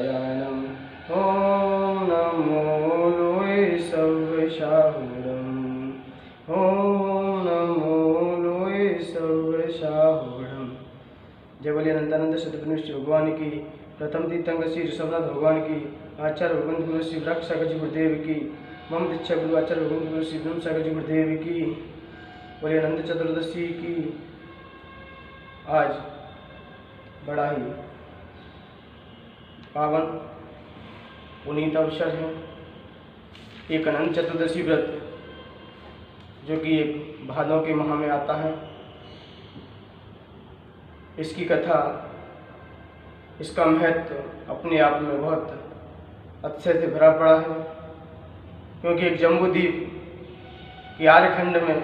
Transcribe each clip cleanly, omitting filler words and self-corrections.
शयनम् ॐ नमो लोय सर्वशाहुरम् ॐ नमो लोय सर्वशाहुरम्। जय बोलिए अनंतानंद सतगुरुश्री भगवान की, प्रथम तीर्थंकर श्री ऋषभनाथ भगवान की, आचार्य भगवंत गुरु श्री वृक्ष सागर जी गुरुदेव की, मम दीक्षा गुरु आचार्य भगवंत गुरु श्री ब्रह्म सागर जी गुरुदेव की। बोलिए अनंत चतुर्दशी की। आज बड़ा ही पावन पुनीत अवसर है, एक अनंत चतुर्दशी व्रत जो कि एक भादों के माह में आता है। इसकी कथा, इसका महत्व अपने आप में बहुत अच्छे से भरा पड़ा है, क्योंकि एक जम्बूद्वीप के आर्यखंड में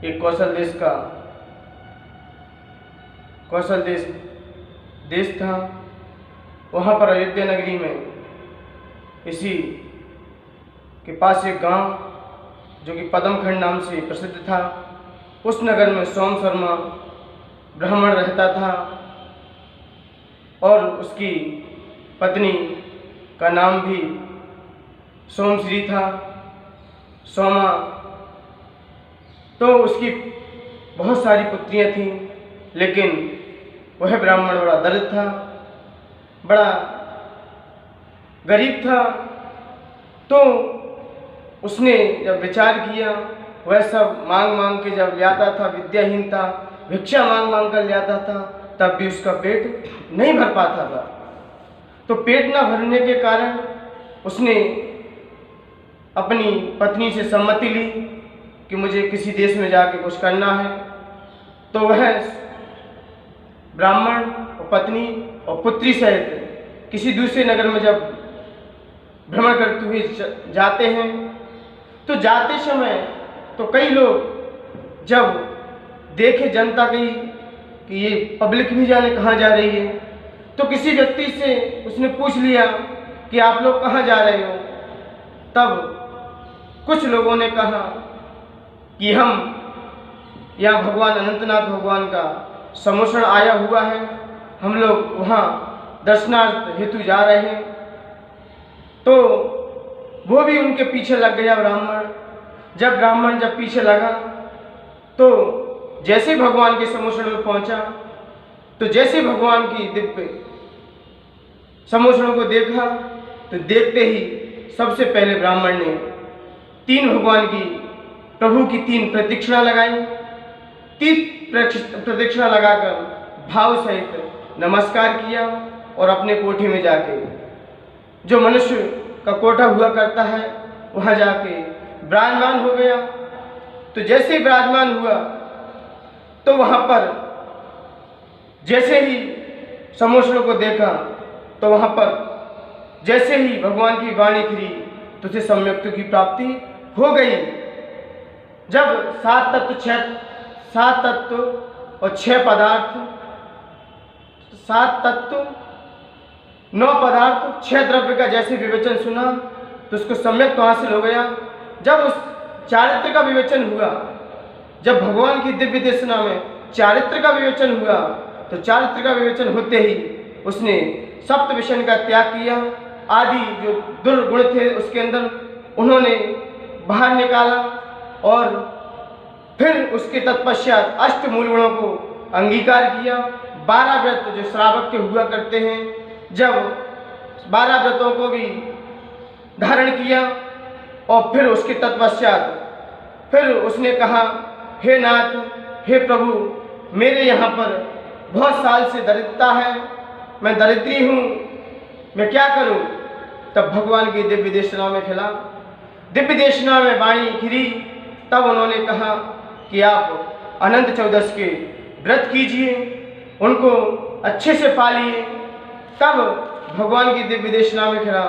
एक कौशल देश था। वहाँ पर अयोध्या नगरी में इसी के पास एक गांव जो कि पद्मखंड नाम से प्रसिद्ध था, उस नगर में सोम शर्मा ब्राह्मण रहता था और उसकी पत्नी का नाम भी सोमश्री था, सोमा। तो उसकी बहुत सारी पुत्रियां थीं, लेकिन वह ब्राह्मण बड़ा दरिद्र था, बड़ा गरीब था। तो उसने जब विचार किया, वह सब मांग मांग के जब लाता था, विद्याहीन था, भिक्षा मांग मांग कर लाता था, तब भी उसका पेट नहीं भर पाता था। तो पेट न भरने के कारण उसने अपनी पत्नी से सम्मति ली कि मुझे किसी देश में जाके कुछ करना है। तो वह ब्राह्मण और पत्नी और पुत्री सहित किसी दूसरे नगर में जब भ्रमण करते हुए जाते हैं, तो जाते समय तो कई लोग जब देखे जनता की कि ये पब्लिक भी जाने कहाँ जा रही है, तो किसी व्यक्ति से उसने पूछ लिया कि आप लोग कहाँ जा रहे हो। तब कुछ लोगों ने कहा कि हम यहाँ भगवान अनंतनाथ भगवान का समोषण आया हुआ है, हम लोग वहाँ दर्शनार्थ हेतु जा रहे हैं। तो वो भी उनके पीछे लग गया ब्राह्मण। जब पीछे लगा, तो जैसे भगवान के समोषण में पहुंचा, तो जैसे भगवान की दिव्य समोषणों को देखा, तो देखते ही सबसे पहले ब्राह्मण ने तीन भगवान की, प्रभु की तीन प्रदक्षिणा लगाई। तीन प्रदक्षिणा लगाकर भाव सहित नमस्कार किया और अपने कोठी में जाके, जो मनुष्य का कोठा हुआ करता है, वहाँ जाके विराजमान हो गया। तो जैसे ही विराजमान हुआ, तो वहाँ पर जैसे ही समोषणों को देखा, तो वहाँ पर जैसे ही भगवान की वाणी फिरी, तो उसे सम्यक्त्व की प्राप्ति हो गई। जब सात तत्व और 6 पदार्थ, 7 तत्व 9 पदार्थ 6 द्रव्य का जैसे विवेचन सुना, तो उसको सम्यक तो हासिल हो गया। जब उस चारित्र का विवेचन हुआ, जब भगवान की दिव्य देशना में चारित्र का विवेचन हुआ, तो चारित्र का विवेचन होते ही उसने सप्त विषय का त्याग किया। आदि जो दुर्गुण थे उसके अंदर उन्होंने बाहर निकाला, और फिर उसके तत्पश्चात अष्ट मूल गुणों को अंगीकार किया। 12 व्रत जो श्रावक के हुआ करते हैं, जब 12 व्रतों को भी धारण किया, और फिर उसके तत्पश्चात फिर उसने कहा, हे नाथ, हे प्रभु, मेरे यहाँ पर बहुत साल से दरिद्रता है, मैं दरिद्री हूँ, मैं क्या करूँ। तब भगवान की दिव्य देशना में खिला, दिव्य देशना में वाणी घिरी। तब उन्होंने कहा कि आप अनंत चौदस के व्रत कीजिए, उनको अच्छे से पालिए। तब भगवान की दिव्य देशना में खिला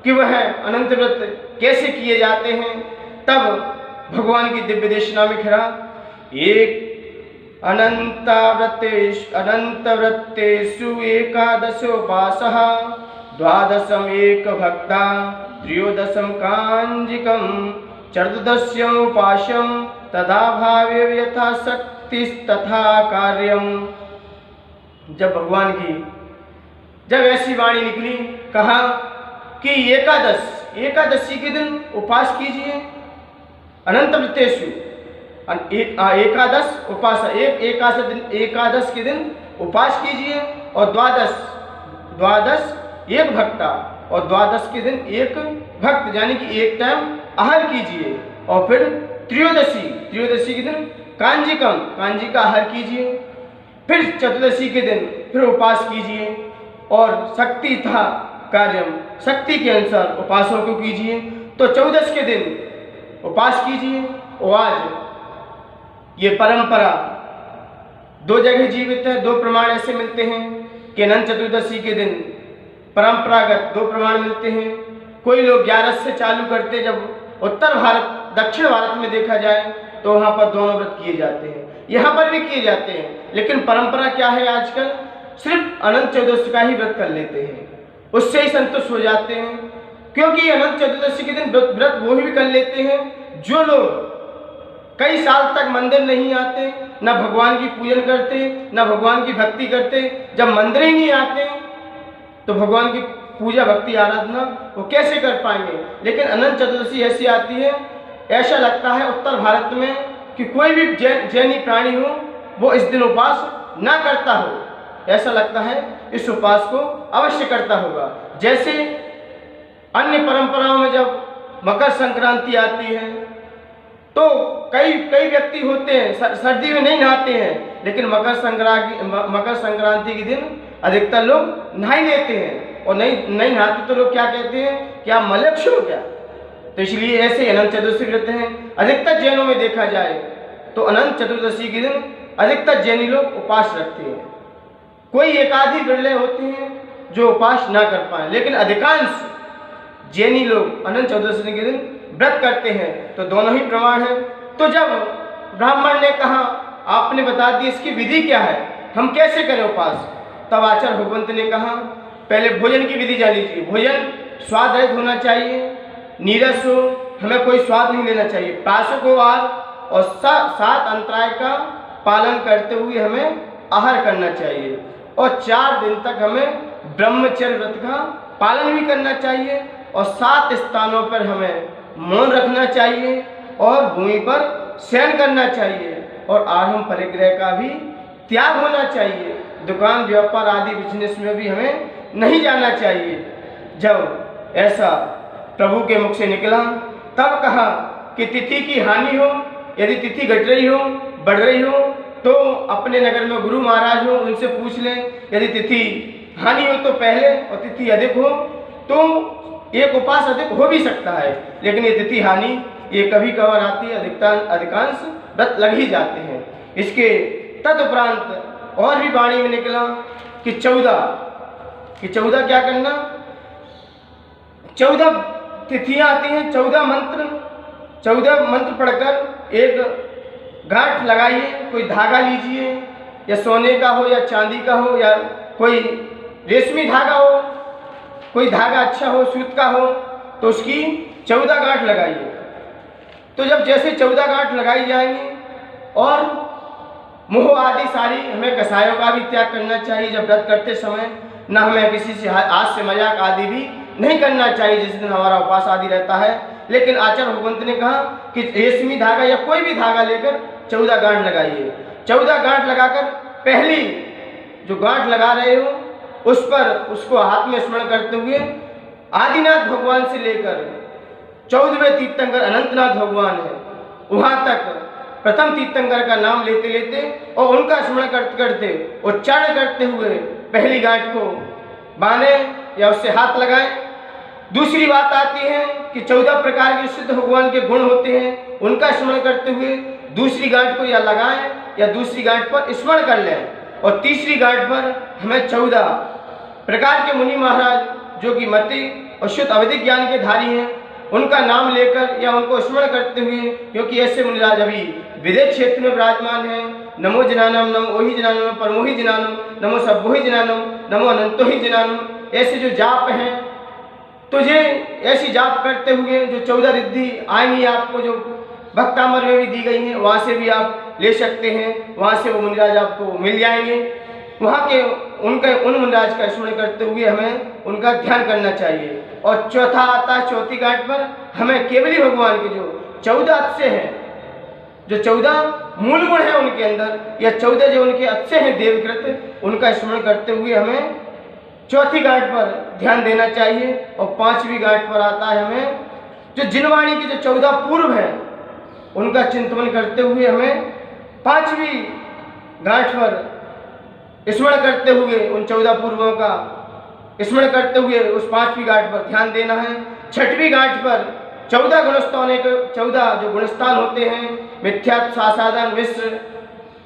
कि वह अनंत व्रत कैसे किए जाते हैं। तब भगवान की दिव्य देशना में खिला, एक अनंत व्रतेषु एकादशोपासः, द्वादशम एक भक्ता, त्रयोदशम कांजिकम, चतुर्दश्योपास्यम, तथा भावे यथा शक्ति तथा कार्यम। जब भगवान की जब ऐसी वाणी निकली, कहा कि एकादशी के दिन उपवास कीजिए, अनंत व्रतेषु एकादश उपास, एकादश के दिन उपवास कीजिए, और द्वादश एक भक्ता, और द्वादश के दिन एक भक्त यानी कि एक टाइम आहार कीजिए, और फिर त्रयोदशी के दिन कांजी का आहार कीजिए, फिर चतुर्दशी के दिन फिर उपवास कीजिए, और शक्ति था कार्यम, शक्ति के अनुसार उपवासों को कीजिए। तो 14 के दिन उपवास कीजिए। और आज ये परंपरा 2 जगह जीवित है। 2 प्रमाण ऐसे मिलते हैं कि अनंत चतुर्दशी के दिन परंपरागत 2 प्रमाण मिलते हैं। कोई लोग 11 से चालू करते, जब उत्तर भारत दक्षिण भारत में देखा जाए तो वहाँ पर दोनों व्रत किए जाते हैं, यहाँ पर भी किए जाते हैं, लेकिन परंपरा क्या है, आजकल सिर्फ अनंत चतुर्दशी का ही व्रत कर लेते हैं, उससे ही संतुष्ट हो जाते हैं। क्योंकि अनंत चतुर्दशी के दिन व्रत वो भी कर लेते हैं जो लोग कई साल तक मंदिर नहीं आते, न भगवान की पूजन करते, न भगवान की भक्ति करते। जब मंदिर ही नहीं आते तो भगवान की पूजा भक्ति आराधना वो कैसे कर पाएंगे। लेकिन अनंत चतुर्दशी ऐसी आती है, ऐसा लगता है उत्तर भारत में कि कोई भी जैनी प्राणी हो वो इस दिन उपवास ना करता हो, ऐसा लगता है इस उपवास को अवश्य करता होगा। जैसे अन्य परंपराओं में जब मकर संक्रांति आती है तो कई व्यक्ति होते हैं सर्दी में नहीं नहाते हैं, लेकिन मकर संक्रांति के दिन अधिकतर लोग नहा लेते हैं, और नहीं नहाते तो लोग क्या कहते हैं, क्या मलक्ष हो क्या। तो इसलिए ऐसे अनंत चतुर्दशी व्रत हैं। अधिकतर जैनों में देखा जाए तो अनंत चतुर्दशी के दिन अधिकतर जैनी लोग उपवास रखते हैं। कोई एकाधी बिरले होते हैं जो उपवास ना कर पाए, लेकिन अधिकांश जैनी लोग अनंत चतुर्दशी के दिन व्रत करते हैं। तो दोनों ही प्रमाण है। तो जब ब्राह्मण ने कहा, आपने बता दी इसकी विधि क्या है, हम कैसे करें उपवास, तब आचार्य भगवंत ने कहा पहले भोजन की विधि जान लीजिए। भोजन स्वाद रहित होना चाहिए, नीरस हो, हमें कोई स्वाद नहीं लेना चाहिए। प्राशकोवार और 7 अंतराय का पालन करते हुए हमें आहार करना चाहिए, और 4 दिन तक हमें ब्रह्मचर्य व्रत का पालन भी करना चाहिए, और 7 स्थानों पर हमें मौन रखना चाहिए, और भूमि पर शयन करना चाहिए, और आरंभ परिग्रह का भी त्याग होना चाहिए। दुकान व्यापार आदि बिजनेस में भी हमें नहीं जाना चाहिए। जब ऐसा प्रभु के मुख से निकला तब कहा कि तिथि की हानि हो, यदि तिथि घट रही हो, बढ़ रही हो, तो अपने नगर में गुरु महाराज हो, उनसे पूछ लें। यदि तिथि हानि हो तो पहले, और तिथि अधिक हो तो एक उपवास अधिक हो भी सकता है, लेकिन ये तिथि हानि ये कभी कभार आती है, अधिकांश व्रत लग ही जाते हैं। इसके तदुपरांत और भी वाणी में निकला कि 14 क्या करना, 14 तिथियां आती हैं, 14 मंत्र पढ़कर एक गांठ लगाइए। कोई धागा लीजिए, या सोने का हो या चांदी का हो, या कोई रेशमी धागा हो, कोई धागा अच्छा हो, सूत का हो, तो उसकी 14 गांठ लगाइए। तो जब जैसे 14 गांठ लगाई जाएंगी, और मोह आदि सारी हमें कसायों का भी त्याग करना चाहिए। जब व्रत करते समय न हमें किसी से हास्य मजाक आदि भी नहीं करना चाहिए जिस दिन हमारा उपवास आदि रहता है। लेकिन आचार्य भगवंत ने कहा कि रेशमी धागा या कोई भी धागा लेकर 14 गांठ लगाइए। 14 गांठ लगाकर पहली जो गांठ लगा रहे हो उस पर उसको हाथ में स्मरण करते हुए आदिनाथ भगवान से लेकर 14वें तीर्थंकर अनंतनाथ भगवान है वहाँ तक प्रथम तीर्थंकर का नाम लेते लेते और उनका स्मरण करते करते उच्चारण करते हुए पहली गांठ को बांधे या उससे हाथ लगाएं। दूसरी बात आती है कि 14 प्रकार के सिद्ध भगवान के गुण होते हैं, उनका स्मरण करते हुए दूसरी गांठ को या लगाएं या दूसरी गांठ पर स्मरण कर लें। और तीसरी गांठ पर हमें 14 प्रकार के मुनि महाराज जो कि मति और शुद्ध अवधिक ज्ञान के धारी हैं उनका नाम लेकर या उनको स्मरण करते हुए, क्योंकि ऐसे मुनिराज अभी विदेश क्षेत्र में विराजमान हैं। नमो जनानम, नमो ओहि जनानम, परमो ही जनानम, नमो सब्बो ही जनानम, नमो अनंतो ही जनानम, ऐसे जो जाप हैं, तो ये ऐसी जाप करते हुए जो 14 रिद्धि आएंगी आपको, जो भक्तामर में भी दी गई हैं, वहाँ से भी आप ले सकते हैं, वहाँ से वो मुनिराज आपको मिल जाएंगे। वहाँ के उन मुनिराज का स्मरण करते हुए हमें उनका ध्यान करना चाहिए। और चौथा आता है चौथी घाट पर हमें केवली भगवान के जो 14 अच्छे हैं, जो 14 मूल गुण हैं उनके अंदर, या 14 जो उनके अच्छे हैं देवकृत, उनका स्मरण करते हुए हमें चौथी घाट पर ध्यान देना चाहिए। और 5वीं घाट पर आता है हमें जो जिनवाणी के जो 14 पूर्व हैं उनका चिंतन करते हुए हमें 5वीं घाट पर स्मरण करते हुए उन 14 पूर्वों का स्मरण करते हुए उस 5वीं घाट पर ध्यान देना है। 6वीं घाट पर 14 गुणस्थान के 14 जो गुणस्थान होते हैं, मिथ्या, सासाधन, मिश्र,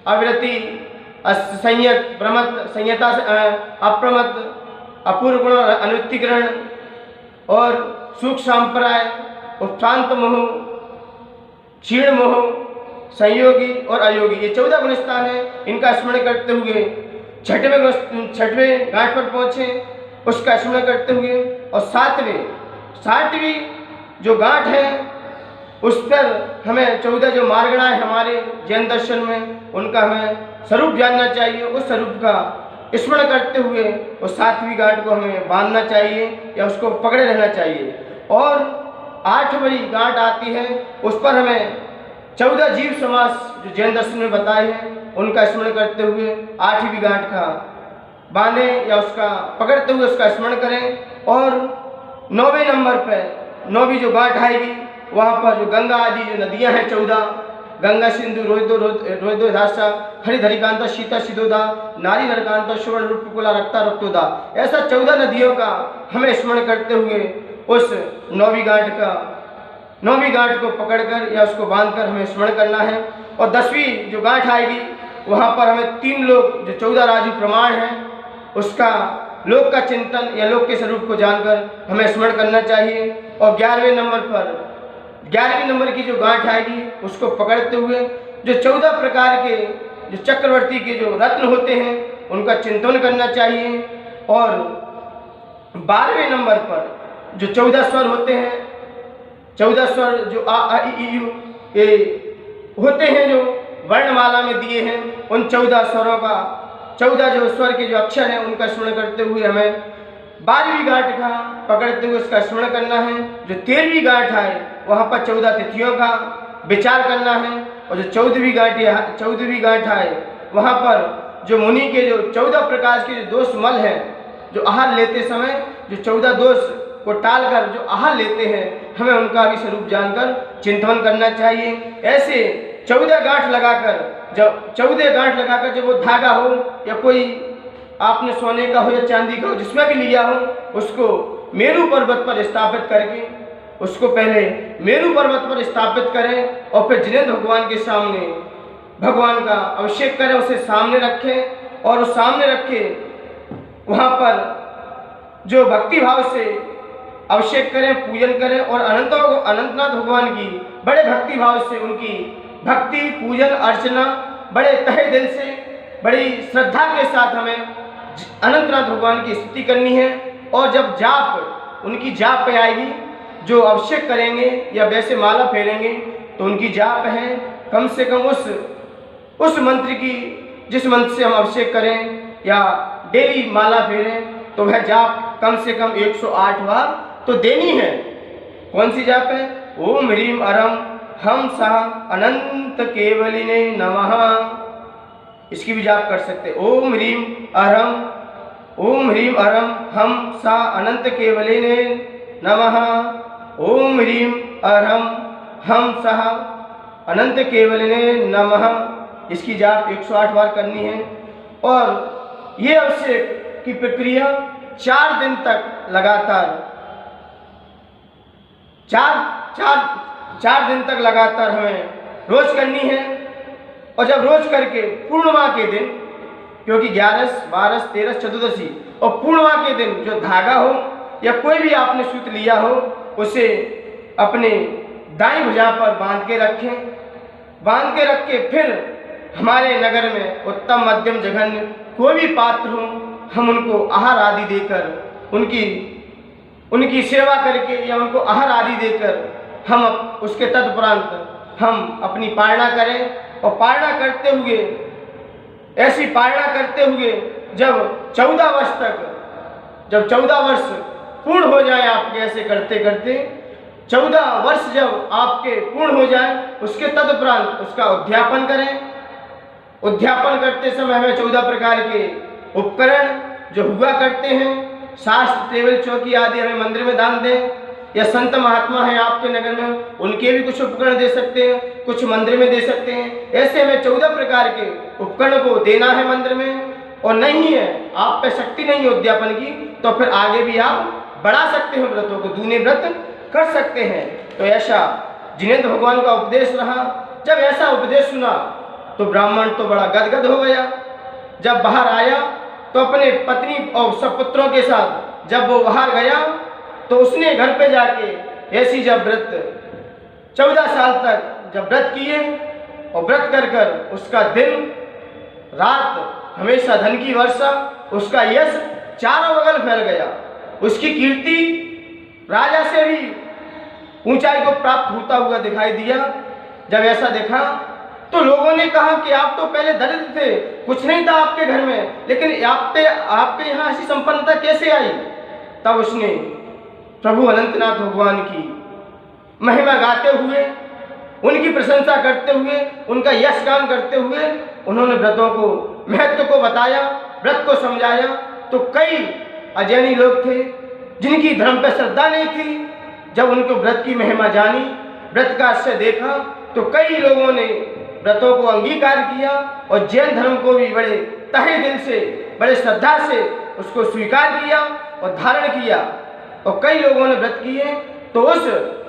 अविरति, संयत, प्रमत, संयता, अप्रमत, अपूर्व गुण, अनुत्तिकरण और सूक्ष्म संप्राय, उपशांत मोह, क्षीण मोह, संयोगी और अयोगी, ये 14 गुणस्थान है। इनका स्मरण करते हुए 6वें घाट पर पहुंचे, उसका स्मरण करते हुए और 7वीं जो घाट है उस पर हमें 14 जो मार्गणाएं हमारे जैन दर्शन में, उनका हमें स्वरूप जानना चाहिए। उस स्वरूप का स्मरण करते हुए उस 7वीं घाट को हमें बांधना चाहिए या उसको पकड़े रहना चाहिए। और 8वीं घाट आती है, उस पर हमें 14 जीव समास जो जैन दर्शन में बताए हैं उनका स्मरण करते हुए 8वीं घाट का बांधें या उसका पकड़ते हुए उसका स्मरण करें। और 9वें नंबर पर 9वीं जो घाट आएगी, वहाँ पर जो गंगा आदि जो नदियाँ हैं 14, गंगा, सिंधु, रोहितो, धासा, हरिधरिकांता, सीता, सिदोदा, नारी नरकांता, सुवर्ण, रूपकुला, रक्ता, रक्तोदा, ऐसा 14 नदियों का हमें स्मरण करते हुए उस 9वीं घाट को पकड़कर या उसको बांधकर हमें स्मरण करना है। और 10वीं जो घाट आएगी, वहाँ पर हमें 3 लोग जो 14 राजू प्रमाण हैं उसका लोक का चिंतन या लोक के स्वरूप को जानकर हमें स्मरण करना चाहिए। और 11वें नंबर की जो गांठ आएगी उसको पकड़ते हुए जो 14 प्रकार के जो चक्रवर्ती के जो रत्न होते हैं उनका चिंतन करना चाहिए। और 12वें नंबर पर जो 14 स्वर होते हैं, 14 स्वर जो आ ई यू ये होते हैं जो वर्णमाला में दिए हैं, उन 14 स्वरों का 14 जो स्वर के जो अक्षर हैं उनका स्मरण करते हुए हमें 12वीं घाट का पकड़ते हुए उसका स्मरण करना है। जो 13वीं घाट है वहाँ पर 14 तिथियों का विचार करना है। और जो 14वीं घाट है वहाँ पर जो मुनि के जो 14 प्रकार के जो दोष मल हैं, जो आहार लेते समय जो 14 दोष को टालकर जो आहार लेते हैं, हमें उनका भी स्वरूप जानकर चिंतन करना चाहिए। ऐसे 14 गांठ लगाकर जब वो धागा हो या कोई आपने सोने का हो या चांदी का हो, जिसमें भी लिया हो, उसको मेरू पर्वत पर स्थापित करके उसको पहले मेरू पर्वत पर स्थापित करें और फिर जिनेंद्र भगवान के सामने भगवान का अभिषेक करें, उसे सामने रखें और उस सामने रखे वहाँ पर जो भक्ति भाव से अभिषेक करें, पूजन करें और अनंतनाथ भगवान की बड़े भक्ति भाव से उनकी भक्ति, पूजन, अर्चना बड़े तहे दिल से, बड़ी श्रद्धा के साथ हमें अनंतनाथ भगवान की स्तुति करनी है। और जब जाप उनकी जाप पे आएगी, जो अभिषेक करेंगे या वैसे माला फेरेंगे तो उनकी जाप है कम से कम उस मंत्र की, जिस मंत्र से हम अभिषेक करें या डेली माला फेरें तो वह जाप कम से कम 108 बार तो देनी है। कौन सी जाप है? ओम ह्रीम अरम हम सह अनंत केवलिने नमः। इसकी भी जाप कर सकते। ओम ह्रीम अरम हम सह अनंत केवलिने नमः। ओम ह्रीम अरम हम सह अनंत केवलिने नमः। इसकी जाप 108 बार करनी है। और ये अभिषेक की प्रक्रिया 4 दिन तक लगातार 4 दिन तक लगातार हमें रोज करनी है। और जब रोज करके पूर्णिमा के दिन, क्योंकि 11, 12, 13 चतुर्दशी और पूर्णिमा के दिन जो धागा हो या कोई भी आपने सूत्र लिया हो उसे अपने दाईं भुजा पर बांध के रख के फिर हमारे नगर में उत्तम, मध्यम, जघन्य कोई भी पात्र हो, हम उनको आहार आदि देकर उनकी सेवा करके या उनको आहार आदि देकर हम उसके तत्परांत हम अपनी पारणा करें। और पारणा करते हुए जब 14 वर्ष तक, जब 14 वर्ष पूर्ण हो जाए आपके ऐसे करते करते, 14 वर्ष जब आपके पूर्ण हो जाए, उसके तदुपरांत उसका उद्यापन करें। उद्यापन करते समय हमें 14 प्रकार के उपकरण जो हुआ करते हैं, शास्त्र, टेबल, चौकी आदि हमें मंदिर में दान दें, या संत महात्मा हैं आपके नगर में, उनके भी कुछ उपकरण दे सकते हैं, कुछ मंदिर में दे सकते हैं। ऐसे हमें 14 प्रकार के उपकरण को देना है मंदिर में। और नहीं है, आप पे शक्ति नहीं है उद्यापन की, तो फिर आगे भी आप बढ़ा सकते हो व्रतों को, दूने व्रत कर सकते हैं। तो ऐसा जिनेंद्र भगवान का उपदेश रहा। जब ऐसा उपदेश सुना तो ब्राह्मण तो बड़ा गदगद हो गया। जब बाहर आया तो अपने पत्नी और सब पुत्रों के साथ जब वो बाहर गया तो उसने घर पे जाके ऐसी जब व्रत 14 साल तक जब व्रत किए और व्रत कर कर उसका दिन रात हमेशा धन की वर्षा, उसका यश चारों बगल फैल गया। उसकी कीर्ति राजा से भी ऊंचाई को प्राप्त होता हुआ दिखाई दिया। जब ऐसा देखा तो लोगों ने कहा कि आप तो पहले दरिद्र थे, कुछ नहीं था आपके घर में, लेकिन आपके यहाँ ऐसी संपन्नता कैसे आई? तब उसने प्रभु अनंतनाथ भगवान की महिमा गाते हुए, उनकी प्रशंसा करते हुए, उनका यश गान करते हुए उन्होंने व्रतों को महत्व को बताया, व्रत को समझाया। तो कई अजैनी लोग थे जिनकी धर्म पर श्रद्धा नहीं थी, जब उनको व्रत की महिमा जानी, व्रत का आश्चर्य देखा, तो कई लोगों ने व्रतों को अंगीकार किया और जैन धर्म को भी बड़े तहे दिल से, बड़े श्रद्धा से उसको स्वीकार किया और धारण किया। और कई लोगों ने व्रत किए तो उस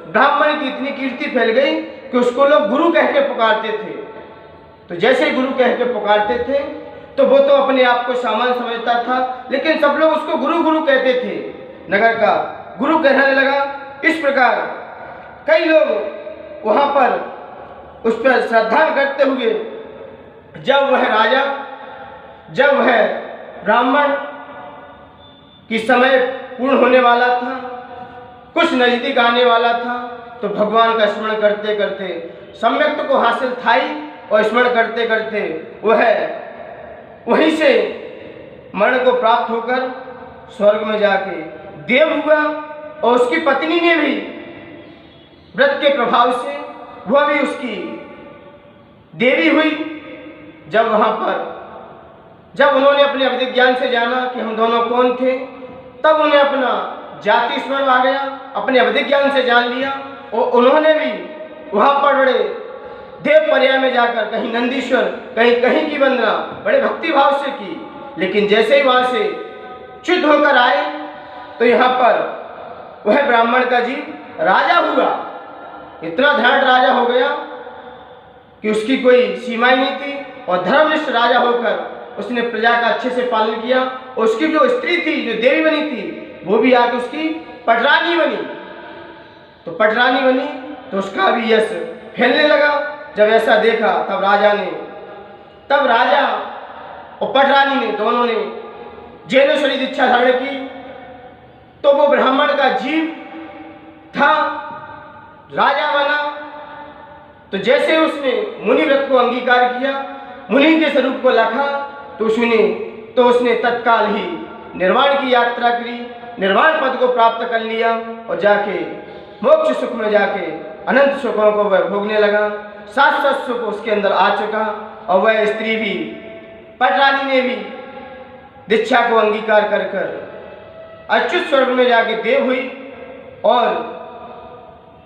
ब्राह्मण की इतनी कीर्ति फैल गई कि उसको लोग गुरु कह के पुकारते थे। तो जैसे ही गुरु कह के पुकारते थे तो वो तो अपने आप को सामान्य समझता था, लेकिन सब लोग उसको गुरु गुरु कहते थे, नगर का गुरु कहने लगा। इस प्रकार कई लोग वहाँ पर उस पर श्रद्धा करते हुए, जब वह राजा, जब वह ब्राह्मण की समय पूर्ण होने वाला था, कुछ नजदीक आने वाला था, तो भगवान का स्मरण करते करते, सम्यक्त को हासिल था ही, और स्मरण करते करते वह वहीं से मरण को प्राप्त होकर स्वर्ग में जाके देव हुआ। और उसकी पत्नी ने भी व्रत के प्रभाव से वह भी उसकी देवी हुई। जब वहाँ पर जब उन्होंने अपने अवैधिक ज्ञान से जाना कि हम दोनों कौन थे, तब उन्हें अपना जाति स्मरण आ गया, अपने अवैधिक ज्ञान से जान लिया। और उन्होंने भी वहाँ पर बड़े देव पर्याय में जाकर कहीं नंदीश्वर, कहीं की वंदना बड़े भक्ति भाव से की। लेकिन जैसे ही वहाँ से च्युत होकर आए तो यहाँ पर वह ब्राह्मण का जीव राजा हुआ। इतना धनाढ़ राजा हो गया कि उसकी कोई सीमा ही नहीं थी, और धर्मनिष्ठ राजा होकर उसने प्रजा का अच्छे से पालन किया। और उसकी जो स्त्री थी, जो देवी बनी थी, वो भी आके उसकी पटरानी बनी। तो पटरानी बनी तो उसका भी यश फैलने लगा। जब ऐसा देखा तब राजा और पटरानी ने, दोनों ने जैनेश्वरी दीक्षा धारण की। तो वो ब्राह्मण का जीव था, राजा बना। तो जैसे उसने मुनि व्रत को अंगीकार किया, मुनि के स्वरूप को लखा, तो उसने तत्काल ही निर्वाण की यात्रा करी, निर्वाण पद को प्राप्त कर लिया और जाके मोक्ष सुख में जाके अनंत सुखों को वह भोगने लगा। शाश्वत सुख उसके अंदर आ चुका। और वह स्त्री भी, पटरानी ने भी दीक्षा को अंगीकार कर कर अच्युत स्वर्ग में जाके देव हुई। और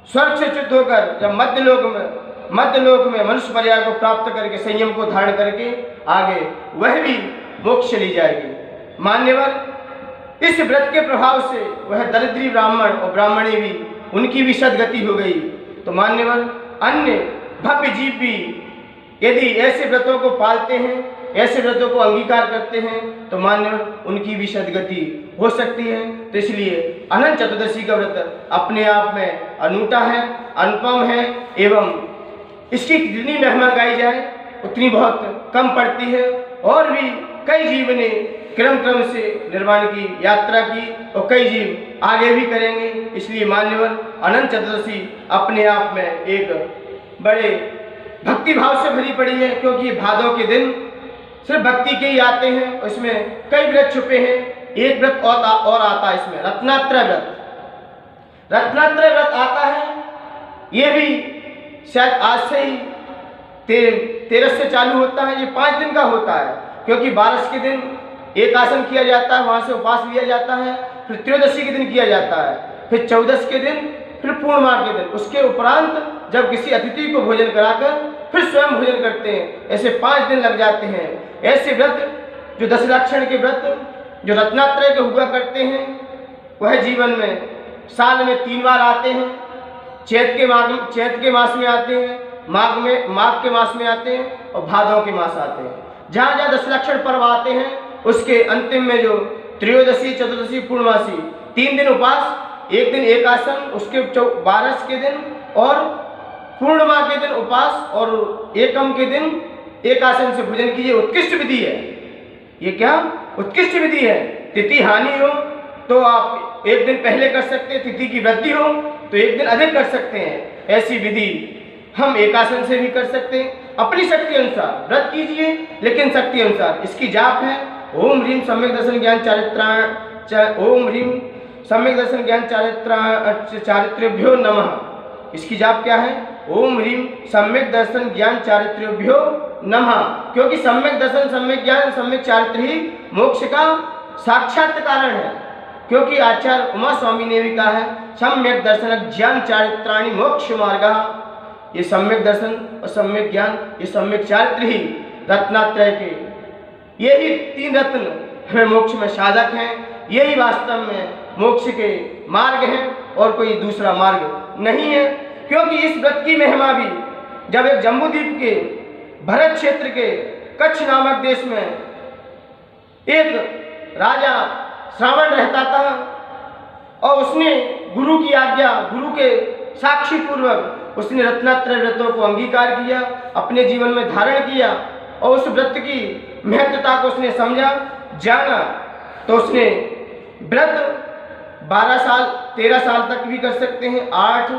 स्वर्ग से च्युत होकर जब मध्यलोक में मनुष्य पर्याय को प्राप्त करके, संयम को धारण करके आगे वह भी मोक्ष चली जाएगी। मान्यवर, इस व्रत के प्रभाव से वह दरिद्री ब्राह्मण और ब्राह्मणी भी, उनकी भी सदगति हो गई। तो मान्यवर, अन्य भव्य जीव भी यदि ऐसे व्रतों को पालते हैं, ऐसे व्रतों को अंगीकार करते हैं, तो मान्यवर उनकी भी सदगति हो सकती है। तो इसलिए अनंत चतुर्दशी का व्रत अपने आप में अनूठा है, अनुपम है, एवं इसकी जितनी महिमा गाई जाए उतनी बहुत कम पड़ती है। और भी कई जीव ने क्रम से निर्वाण की यात्रा की और कई जीव आगे भी करेंगे। इसलिए मान्यवर, अनंत चतुर्दशी अपने आप में एक बड़े भक्ति भाव से भरी पड़ी है, क्योंकि भादों के दिन सिर्फ भक्ति के ही आते हैं, उसमें कई व्रत छुपे हैं। एक व्रत और आता है इसमें, रत्नात्रय व्रत। रत्नात्रय व्रत आता है, ये भी शायद आज से ही 13 से चालू होता है। ये 5 दिन का होता है, क्योंकि 12 के दिन एक आसन किया जाता है, वहाँ से उपवास लिया जाता है, फिर त्रयोदशी के दिन किया जाता है, फिर 14 के दिन, फिर पूर्णिमा के दिन। उसके उपरांत जब किसी अतिथि को भोजन कराकर फिर स्वयं भोजन करते हैं। ऐसे 5 दिन लग जाते हैं। ऐसे व्रत जो दशलक्षण के व्रत जो रत्नात्रय के हुआ करते हैं, वह जीवन में साल में 3 बार आते हैं। चैत के मास में आते हैं, माघ के मास में आते हैं और भादों के मास आते हैं। जहाँ जहाँ दशलक्षण पर्व आते हैं, उसके अंतिम में जो त्रयोदशी, चतुर्दशी, पूर्णमासी 3 दिन उपवास, एक दिन एक आसन, उसके 12 के दिन और पूर्णिमा के दिन उपवास और एकम के दिन एक आसन से भोजन कीजिए। उत्कृष्ट विधि है ये। क्या उत्कृष्ट विधि है? तिथि हानि हो तो आप एक दिन पहले कर सकते हैं, तिथि की वृद्धि हो तो एक दिन अधिक कर सकते हैं। ऐसी विधि हम एक आसन से भी कर सकते हैं। अपनी शक्ति अनुसार व्रत कीजिए, लेकिन शक्ति अनुसार। इसकी जाप है ओम ह्रीम सम्यक दर्शन ज्ञान चारित्राण, ओम ह्रीम सम्यक दर्शन ज्ञान चारित्र्यभ्यो नमः। इसकी जाप क्या है? ओम ह्रीम सम्यक दर्शन ज्ञान चारित्र्यभ्यो नमः। क्योंकि सम्यक दर्शन, सम्यक ज्ञान, सम्यक चारित्र ही मोक्ष का साक्षात कारण है। क्योंकि आचार्य उमा स्वामी ने भी कहा है, सम्यक दर्शन ज्ञान चारित्राणि मोक्ष मार्ग। ये सम्यक दर्शन और सम्यक ज्ञान, ये सम्यक चारित्र ही रत्नात्रय के, यही 3 रत्न हमें मोक्ष में साधक हैं। यही वास्तव में मोक्ष के मार्ग हैं और कोई दूसरा मार्ग नहीं है। क्योंकि इस व्रत की महिमा भी, जब एक जम्बूद्वीप के भरत क्षेत्र के कच्छ नामक देश में एक राजा श्रावण रहता था और उसने गुरु की आज्ञा, गुरु के साक्षी पूर्वक उसने रत्नात्रय व्रतों को अंगीकार किया, अपने जीवन में धारण किया और उस व्रत की महत्वता को उसने समझा, जाना। तो उसने व्रत 12 साल, 13 साल तक भी कर सकते हैं, 8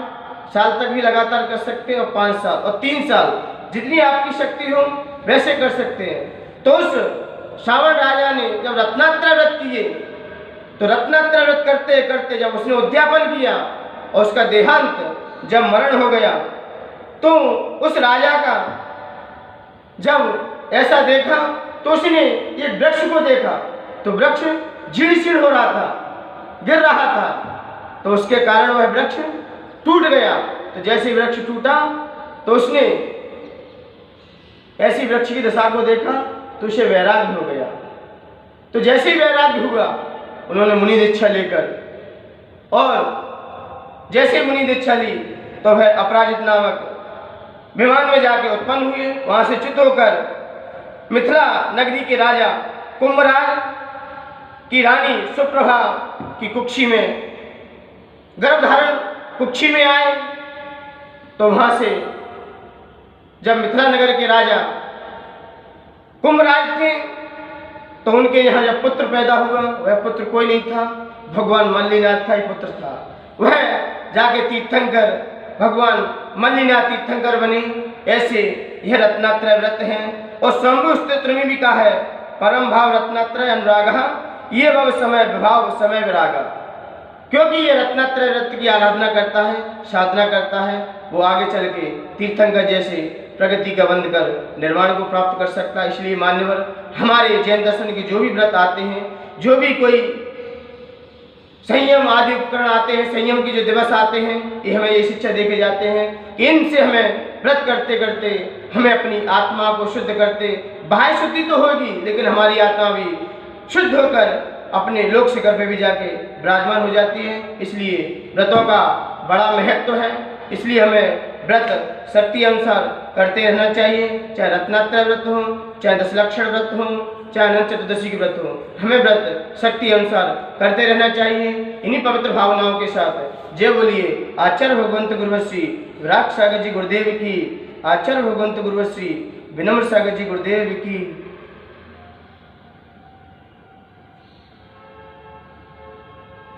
साल तक भी लगातार कर सकते हैं और 5 साल और 3 साल, जितनी आपकी शक्ति हो वैसे कर सकते हैं। तो उस श्रावण राजा ने जब रत्नात्रय व्रत किए, तो रत्नात्रय व्रत करते करते जब उसने उद्यापन किया और उसका देहांत जब मरण हो गया, तो उस राजा का जब ऐसा देखा तो उसने ये वृक्ष को देखा, तो वृक्ष झिड़ हो रहा था, गिर रहा था। तो उसके कारण वह वृक्ष टूट गया। तो जैसे ही वृक्ष टूटा तो उसने ऐसी वृक्ष की दशा को देखा तो उसे वैराग्य हो गया। तो जैसे ही वैराग्य हुआ, उन्होंने मुनि दीक्षा लेकर, और जैसे मुनि दीक्षा ली तो वह अपराजित नामक विमान में जाके उत्पन्न हुए। वहां से च्युत होकर मिथिला नगरी के राजा कुंभराज की रानी सुप्रभा की कुक्षी में गर्भधारण कुक्षी में आए। तो वहां से जब मिथिला नगर के राजा कुंभराज थे, तो उनके यहाँ जब पुत्र पैदा हुआ, वह पुत्र कोई नहीं था, भगवान मल्लीनाथ का ही पुत्र था। वह जाके तीर्थंकर, भगवान मल्लीनाथ तीर्थंकर बने। ऐसे यह रत्नात्रय व्रत हैं। और शंभु स्तोत्र में भी कहा है, परम भाव रत्नात्रय अनुराग ये भव समय विभाव समय विरागा। क्योंकि ये रत्नात्रय व्रत की आराधना करता है, साधना करता है, वो आगे चल के तीर्थंकर जैसे प्रगति का बंध कर निर्वाण को प्राप्त कर सकता है। इसलिए मान्यवर, हमारे जैन दर्शन के जो भी व्रत आते हैं, जो भी कोई संयम आदि उपकरण आते हैं, संयम के जो दिवस आते हैं, ये हमें ये शिक्षा देके जाते हैं कि इनसे हमें व्रत करते करते हमें अपनी आत्मा को शुद्ध करते, बाह्य शुद्धि तो होगी लेकिन हमारी आत्मा भी शुद्ध होकर अपने लोक शिखर पे भी जाके विराजमान हो जाती है। इसलिए व्रतों का बड़ा महत्व है। इसलिए हमें व्रत शक्ति अनुसार करते रहना चाहिए, चाहे रत्नात्रय व्रत हो, चाहे दशलक्षण व्रत हो, चाहे अनंत चतुर्दशी के व्रत हो। हमें व्रत शक्ति अनुसार करते रहना चाहिए। इन्हीं पवित्र भावनाओं के साथ जय बोलिए आचार्य भगवंत गुरुवश्री विराट सागर जी गुरुदेव की, आचार्य भगवंत गुरुवश्री विनम्र सागर जी गुरुदेव की।